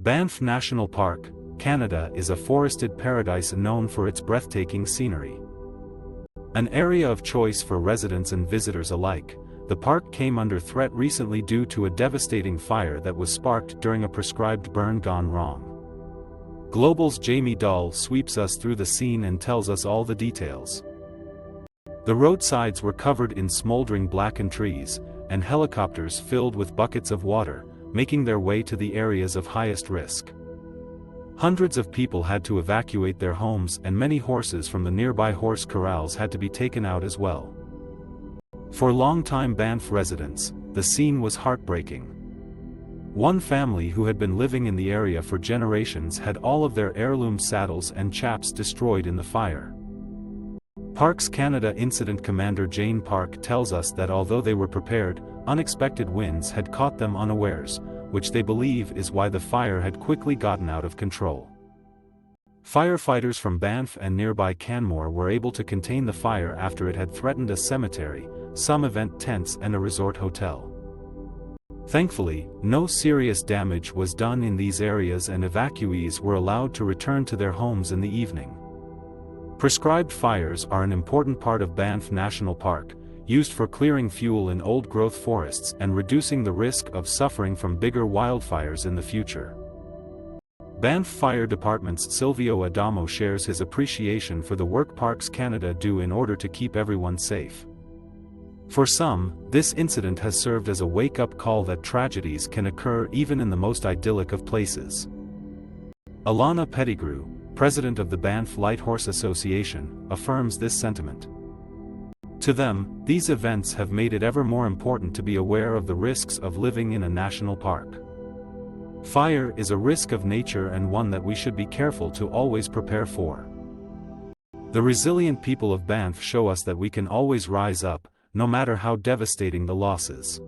Banff National Park, Canada is a forested paradise known for its breathtaking scenery. An area of choice for residents and visitors alike, the park came under threat recently due to a devastating fire that was sparked during a prescribed burn gone wrong. Global's Jamie Dahl sweeps us through the scene and tells us all the details. The roadsides were covered in smoldering blackened trees, and helicopters filled with buckets of water, making their way to the areas of highest risk. Hundreds of people had to evacuate their homes, and many horses from the nearby horse corrals had to be taken out as well. For longtime Banff residents, the scene was heartbreaking. One family who had been living in the area for generations had all of their heirloom saddles and chaps destroyed in the fire. Parks Canada Incident Commander Jane Park tells us that although they were prepared, unexpected winds had caught them unawares, which they believe is why the fire had quickly gotten out of control. Firefighters from Banff and nearby Canmore were able to contain the fire after it had threatened a cemetery, some event tents and a resort hotel. Thankfully, no serious damage was done in these areas and evacuees were allowed to return to their homes in the evening. Prescribed fires are an important part of Banff National Park, used for clearing fuel in old-growth forests and reducing the risk of suffering from bigger wildfires in the future. Banff Fire Department's Silvio Adamo shares his appreciation for the work Parks Canada do in order to keep everyone safe. For some, this incident has served as a wake-up call that tragedies can occur even in the most idyllic of places. Alana Pettigrew, president of the Banff Light Horse Association, affirms this sentiment. To them, these events have made it ever more important to be aware of the risks of living in a national park. Fire is a risk of nature and one that we should be careful to always prepare for. The resilient people of Banff show us that we can always rise up, no matter how devastating the losses.